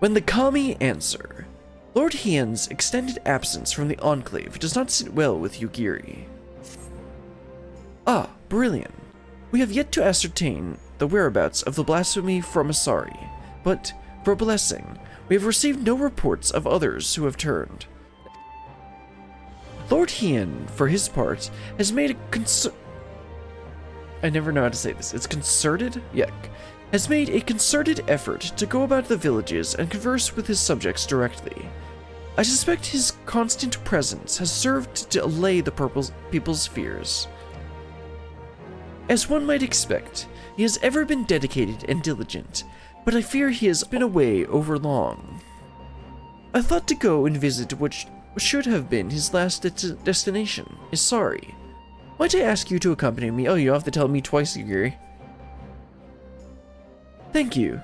When the kami answer, Lord Hien's extended absence from the Enclave does not sit well with Yugiri. Ah, brilliant. We have yet to ascertain the whereabouts of the blasphemy from Isari, but, for blessing, we have received no reports of others who have turned. Lord Hien, for his part, has made a I never know how to say this. It's concerted? Yuck. Has made a concerted effort to go about the villages and converse with his subjects directly. I suspect his constant presence has served to allay the people's fears. As one might expect, he has ever been dedicated and diligent, but I fear he has been away over long. I thought to go and visit what should have been his last destination, Isari. Might I ask you to accompany me? Oh, you have to tell me twice, Yugiri. Thank you.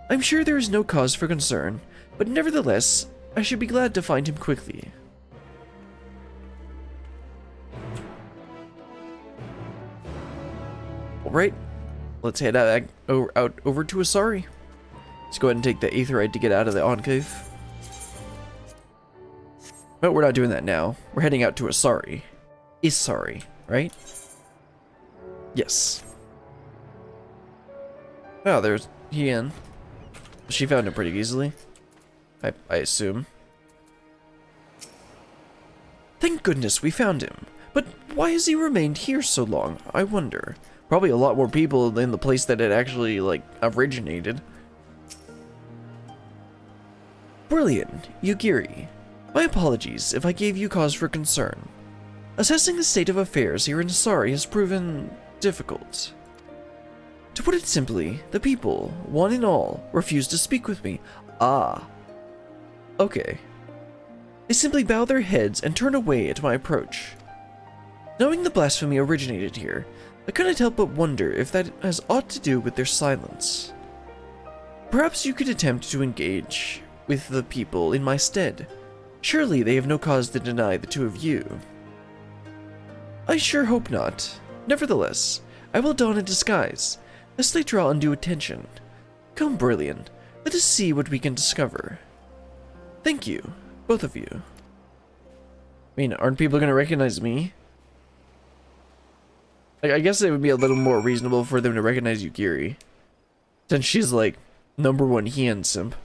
I'm sure there is no cause for concern, but nevertheless, I should be glad to find him quickly. Alright, let's head out over to Isari. Let's go ahead and take the Aetherite to get out of the Enclave. But we're not doing that now. We're heading out to Isari. Isari, right? Yes. Oh, there's Hien. She found him pretty easily. I assume. Thank goodness we found him. But why has he remained here so long, I wonder? Probably a lot more people in the place that it actually, like, originated. Brilliant, Yugiri. My apologies if I gave you cause for concern. Assessing the state of affairs here in Isari has proven difficult. To put it simply, the people, one and all, refuse to speak with me. Ah. Okay. They simply bow their heads and turn away at my approach. Knowing the blasphemy originated here, I couldn't help but wonder if that has aught to do with their silence. Perhaps you could attempt to engage with the people in my stead. Surely they have no cause to deny the two of you. I sure hope not. Nevertheless, I will don a disguise, lest they draw undue attention. Come, Brilliant, let us see what we can discover. Thank you, both of you. I mean, aren't people going to recognize me? Like, I guess it would be a little more reasonable for them to recognize Yugiri, since she's like #1 Hien simp.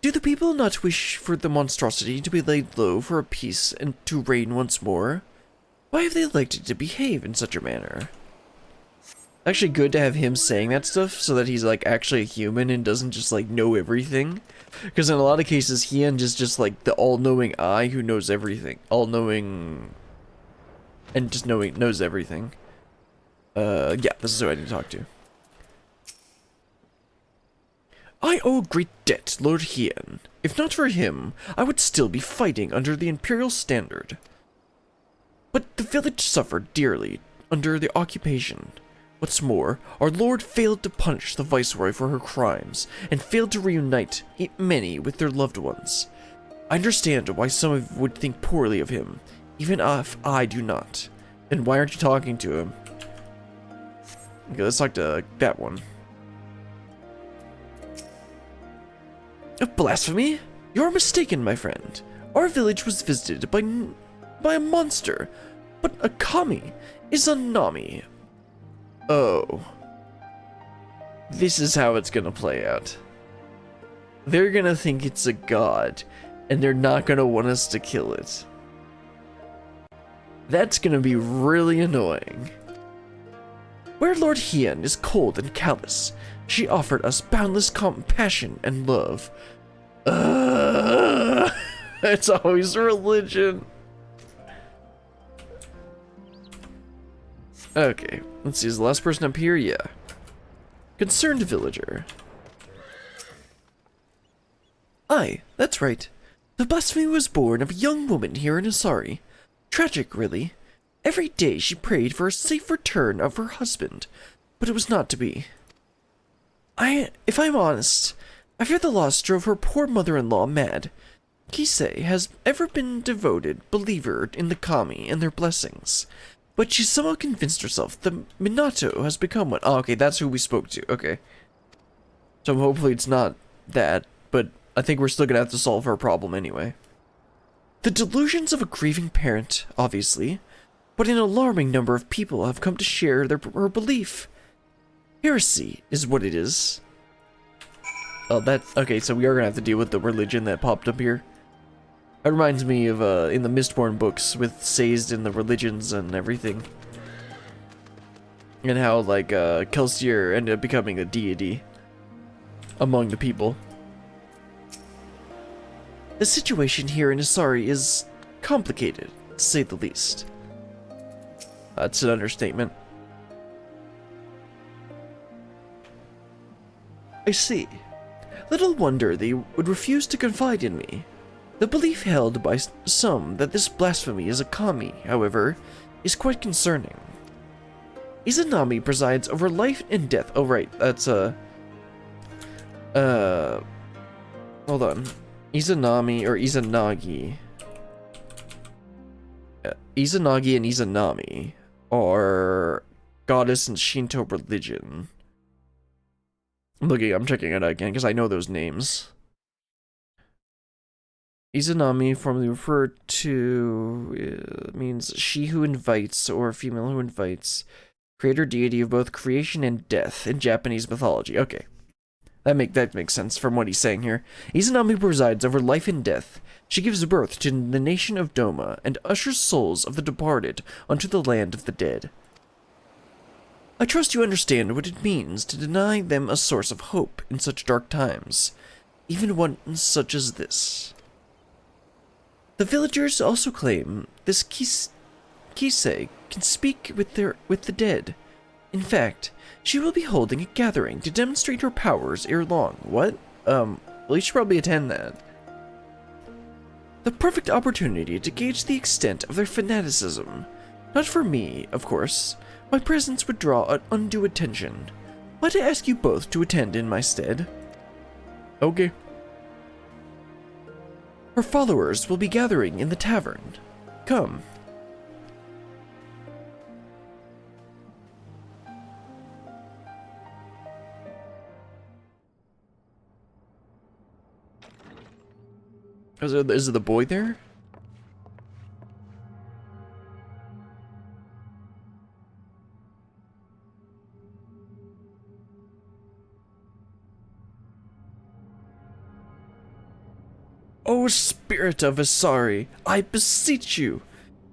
Do the people not wish for the monstrosity to be laid low for a peace and to reign once more? Why have they elected to behave in such a manner? Actually good to have him saying that stuff so that he's like actually a human and doesn't just like know everything. Because in a lot of cases, Hien is just like the all-knowing eye who knows everything. All-knowing and just knows everything. Yeah, this is who I need to talk to. I owe a great debt, Lord Hien. If not for him, I would still be fighting under the Imperial standard. But the village suffered dearly under the occupation. What's more, our lord failed to punish the Viceroy for her crimes, and failed to reunite many with their loved ones. I understand why some would think poorly of him, even if I do not. Then why aren't you talking to him? Okay, let's talk to that one. A blasphemy? You're mistaken, my friend. Our village was visited by a monster, but a kami is a nami. Oh. This is how it's gonna play out. They're gonna think it's a god, and they're not gonna want us to kill it. That's gonna be really annoying. Where Lord Hien is cold and callous, she offered us boundless compassion and love. It's always religion. Okay, let's see, is the last person up here? Yeah. Concerned villager. Aye, that's right. The blasphemy was born of a young woman here in Isari. Tragic, really. Every day she prayed for a safe return of her husband, but it was not to be. If I'm honest, I fear the loss drove her poor mother-in-law mad. Kisei has ever been devoted believer in the kami and their blessings, but she's somehow convinced herself that Minato has become one. Oh, okay, that's who we spoke to. Okay. So hopefully it's not that, but I think we're still gonna have to solve her problem anyway. The delusions of a grieving parent, obviously, but an alarming number of people have come to share her belief. Heresy is what it is. Oh, that's okay, so we are gonna have to deal with the religion that popped up here. That reminds me of in the Mistborn books with Sazed and the religions and everything. And how, like, Kelsier ended up becoming a deity among the people. The situation here in Isari is complicated, to say the least. That's an understatement. I see. Little wonder they would refuse to confide in me. The belief held by some that this blasphemy is a kami, however, is quite concerning. Izanami presides over life and death. Oh, right, that's hold on. Izanami or Izanagi. Izanagi and Izanami are goddess and Shinto religion. I'm checking it out again because I know those names. Izanami, formerly referred to, means she who invites, or female who invites. Creator deity of both creation and death in Japanese mythology. Okay. That makes sense from what he's saying here. Izanami presides over life and death. She gives birth to the nation of Doma and ushers souls of the departed onto the land of the dead. I trust you understand what it means to deny them a source of hope in such dark times, even one such as this. The villagers also claim this Kisei can speak with the dead. In fact, she will be holding a gathering to demonstrate her powers ere long. What? Well, you should probably attend that. The perfect opportunity to gauge the extent of their fanaticism. Not for me, of course. My presence would draw an undue attention. Might I ask you both to attend in my stead? Okay. Her followers will be gathering in the tavern. Come. Is it the boy there? O spirit of Isari, I beseech you,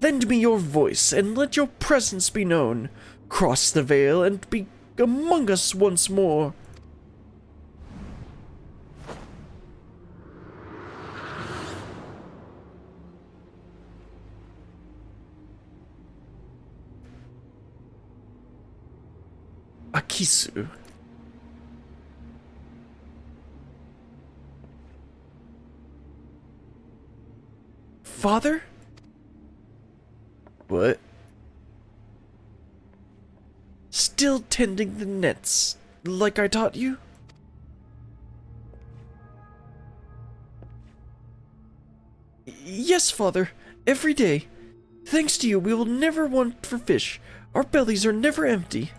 lend me your voice and let your presence be known. Cross the veil and be among us once more. Akisu. Father? What? Still tending the nets, like I taught you? Yes, Father. Every day. Thanks to you, we will never want for fish. Our bellies are never empty.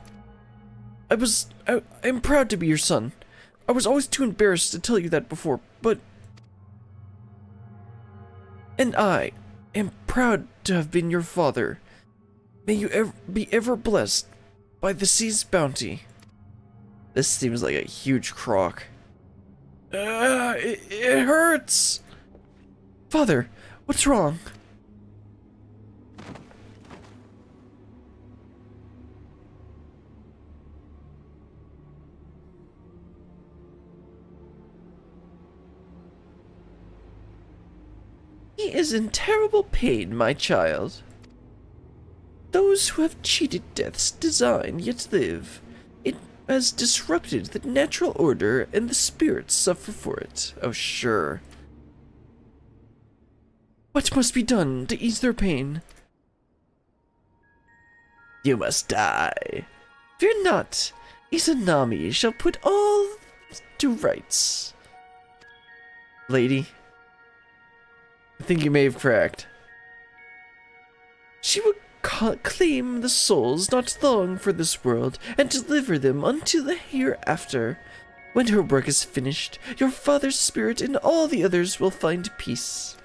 I'm proud to be your son. I was always too embarrassed to tell you that before, but... And I am proud to have been your father. May you be ever blessed by the sea's bounty. This seems like a huge crock. It hurts! Father, what's wrong? He is in terrible pain, my child. Those who have cheated death's design yet live. It has disrupted the natural order, and the spirits suffer for it. Oh, sure. What must be done to ease their pain? You must die. Fear not. Izanami shall put all to rights. Lady, I think you may have cracked. She will claim the souls not long for this world, and deliver them unto the hereafter. When her work is finished, your father's spirit and all the others will find peace.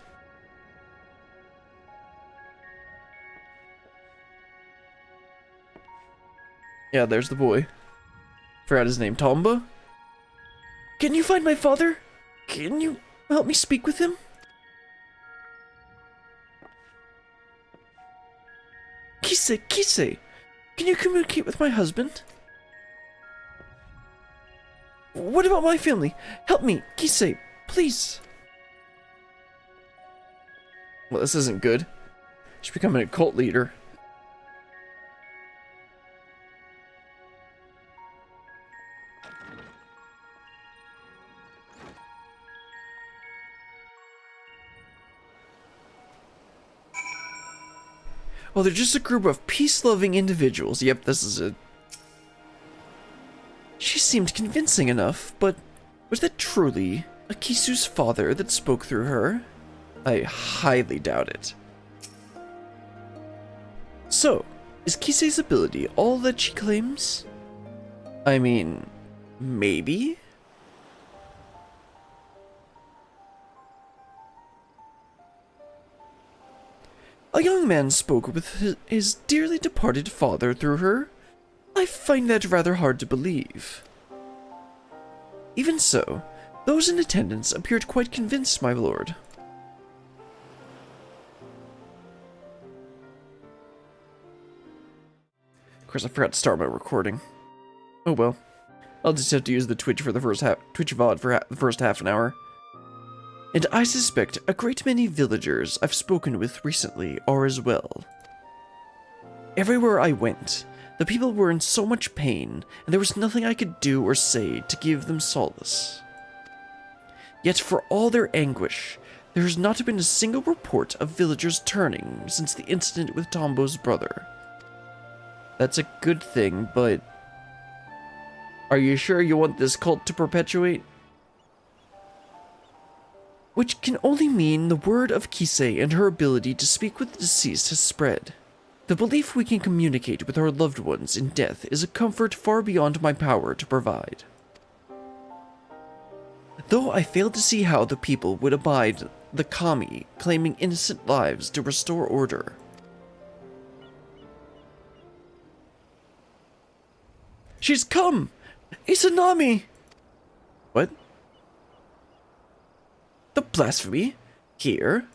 Yeah, there's the boy. Forgot his name. Tomba? Can you find my father? Can you help me speak with him? Kise, can you communicate with my husband? What about my family? Help me, Kise, please. Well, this isn't good. She's becoming a cult leader. Well, they're just a group of peace-loving individuals. Yep, this is it. She seemed convincing enough, but was that truly Akisu's father that spoke through her? I highly doubt it. So, is Kise's ability all that she claims? I mean, maybe? A young man spoke with his dearly departed father through her. I find that rather hard to believe. Even so, those in attendance appeared quite convinced, my lord. Of course, I forgot to start my recording. Oh well. I'll just have to use the Twitch for the first Twitch VOD for the first half an hour. And I suspect a great many villagers I've spoken with recently are as well. Everywhere I went, the people were in so much pain, and there was nothing I could do or say to give them solace. Yet for all their anguish, there has not been a single report of villagers turning since the incident with Tombo's brother. That's a good thing, but are you sure you want this cult to perpetuate? Which can only mean the word of Kise and her ability to speak with the deceased has spread. The belief we can communicate with our loved ones in death is a comfort far beyond my power to provide. Though I fail to see how the people would abide the kami claiming innocent lives to restore order. She's come! Izanami! What? The blasphemy? Here?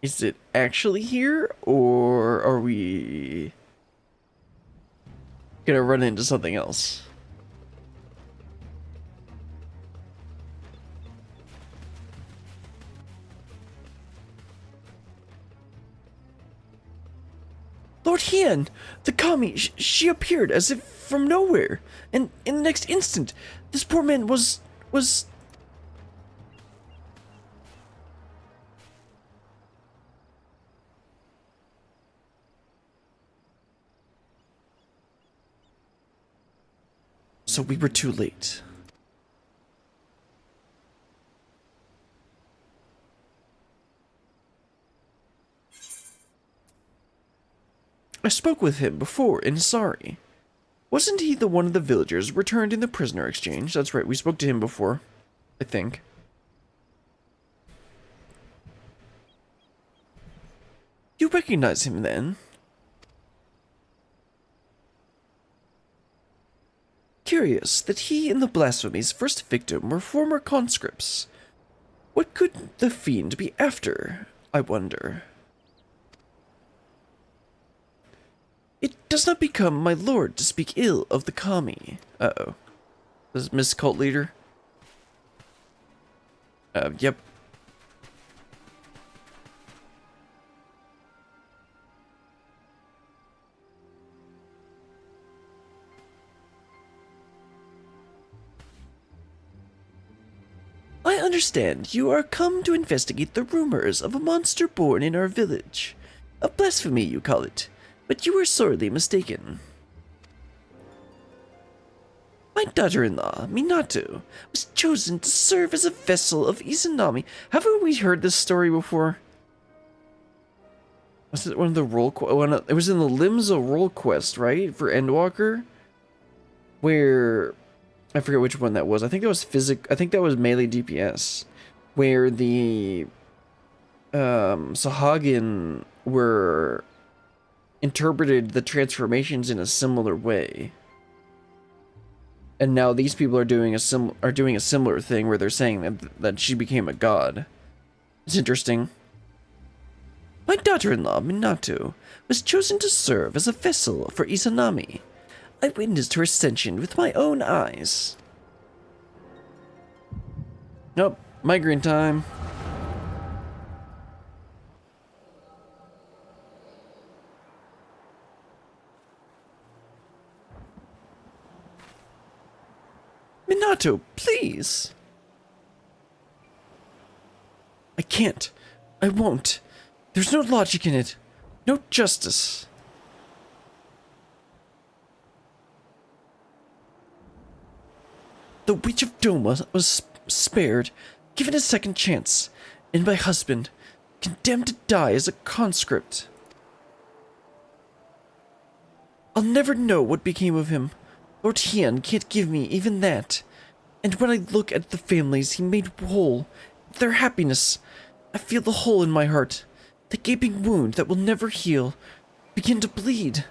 Is it actually here, or are we gonna run into something else? Lord Hien! The kami, she appeared as if from nowhere, and in the next instant, this poor man was... So we were too late. I spoke with him before in Isari. Wasn't he the one of the villagers returned in the prisoner exchange? That's right, we spoke to him before, I think. You recognize him then? Curious that he and the blasphemy's first victim were former conscripts. What could the fiend be after, I wonder? It does not become my lord to speak ill of the kami. Uh-oh. This is Miss Cult Leader? Yep. I understand you are come to investigate the rumors of a monster born in our village. A blasphemy, you call it, but you are sorely mistaken. My daughter-in-law, Minato, was chosen to serve as a vessel of Izanami. Haven't we heard this story before? Was it one of the it was in the Limsa role quest, right? For Endwalker? Where... I forget which one that was. I think that was I think that was melee DPS. Where the... Sahagin were... interpreted the transformations in a similar way. And now these people are doing a similar thing where they're saying that she became a god. It's interesting. My daughter-in-law, Minato, was chosen to serve as a vessel for Izanami. I witnessed her ascension with my own eyes. Nope, migraine time. Minato, please! I can't. I won't. There's no logic in it. No justice. The Witch of Doma was spared, given a second chance, and my husband, condemned to die as a conscript. I'll never know what became of him. Lord Hien can't give me even that. And when I look at the families he made whole, their happiness, I feel the hole in my heart, the gaping wound that will never heal, begin to bleed.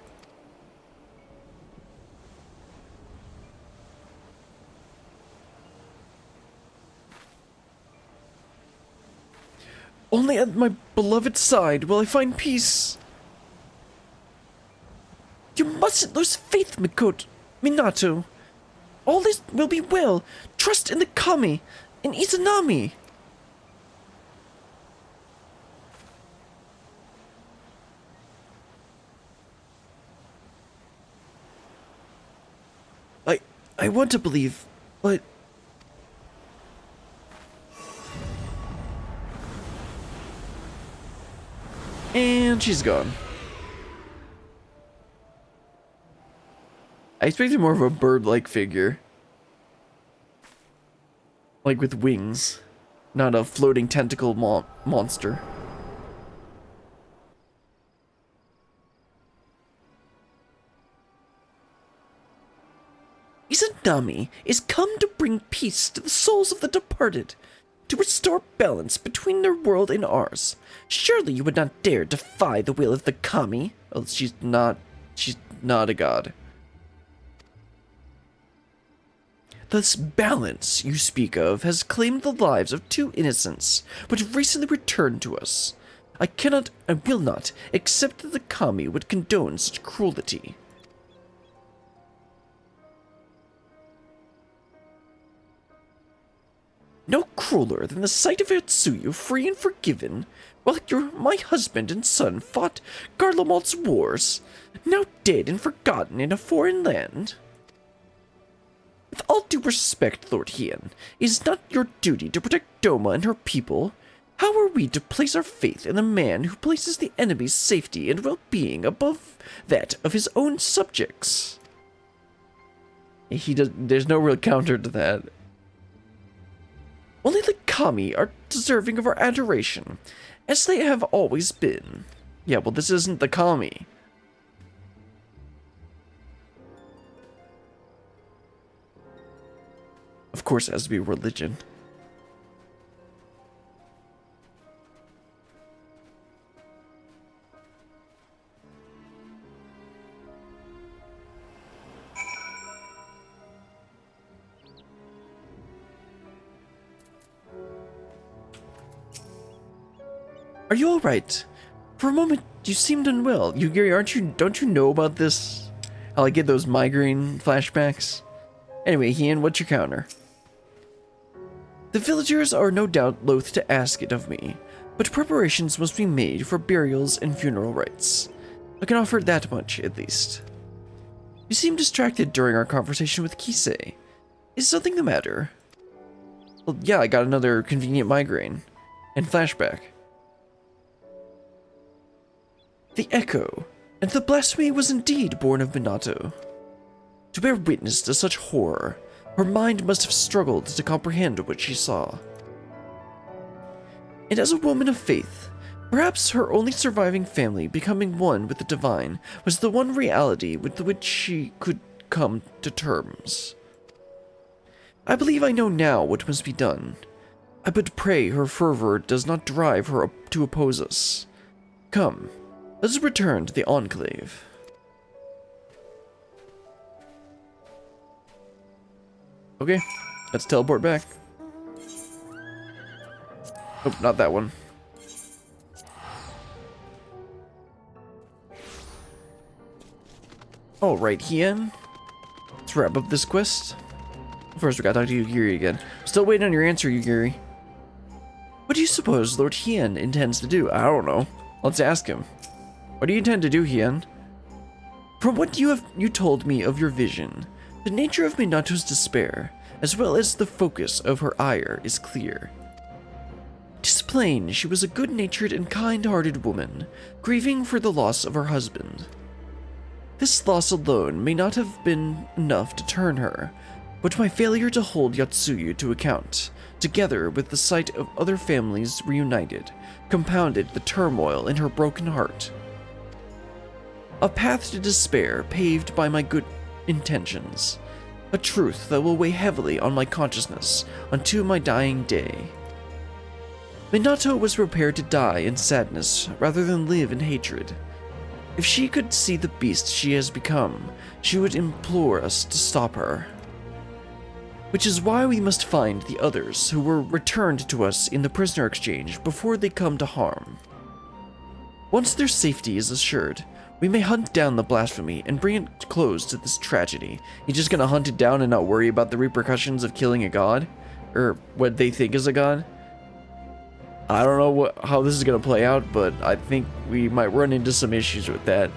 Only at my beloved's side will I find peace. You mustn't lose faith, Minato. All this will be well. Trust in the Kami, in Izanami. I want to believe, but... And she's gone. I expected more of a bird-like figure. Like with wings. Not a floating tentacle monster. Izanami is come to bring peace to the souls of the departed, to restore balance between their world and ours. Surely you would not dare defy the will of the Kami. Oh, she's not a god. This balance you speak of has claimed the lives of 2 innocents, but recently returned to us. I will not accept that the Kami would condone such cruelty. No crueler than the sight of Atsuyu free and forgiven, while my husband and son fought Garlemald's wars, now dead and forgotten in a foreign land. With all due respect, Lord Hien, is it not your duty to protect Doma and her people? How are we to place our faith in a man who places the enemy's safety and well-being above that of his own subjects? There's no real counter to that. Only the Kami are deserving of our adoration, as they have always been. Yeah, well, this isn't the Kami. Of course, it has to be religion. Are you all right? For a moment, you seemed unwell. Yugiri, don't you know about this? How I get those migraine flashbacks? Anyway, Hien, what's your counter? The villagers are no doubt loath to ask it of me, but preparations must be made for burials and funeral rites. I can offer that much, at least. You seem distracted during our conversation with Kisei. Is something the matter? Well, yeah, I got another convenient migraine. And flashback. The echo, and the blasphemy was indeed born of Minato. To bear witness to such horror, her mind must have struggled to comprehend what she saw. And as a woman of faith, perhaps her only surviving family becoming one with the divine was the one reality with which she could come to terms. I believe I know now what must be done. I but pray her fervor does not drive her to oppose us. Come, let us return to the Enclave. Okay, let's teleport back. Oh, not that one. Alright, Hien. Let's wrap up this quest. First, we gotta talk to Yugiri again. Still waiting on your answer, Yugiri. What do you suppose Lord Hien intends to do? I don't know. Let's ask him. What do you intend to do, Hien? From what you told me of your vision, the nature of Minato's despair, as well as the focus of her ire, is clear. 'Tis plain she was a good-natured and kind-hearted woman, grieving for the loss of her husband. This loss alone may not have been enough to turn her, but my failure to hold Yotsuyu to account, together with the sight of other families reunited, compounded the turmoil in her broken heart. A path to despair paved by my good intentions, a truth that will weigh heavily on my consciousness unto my dying day. Minato was prepared to die in sadness rather than live in hatred. If she could see the beast she has become, she would implore us to stop her. Which is why we must find the others who were returned to us in the prisoner exchange before they come to harm. Once their safety is assured, we may hunt down the blasphemy and bring it close to this tragedy. You're just gonna hunt it down and not worry about the repercussions of killing a god? Or what they think is a god? I don't know how this is gonna play out, but I think we might run into some issues with that.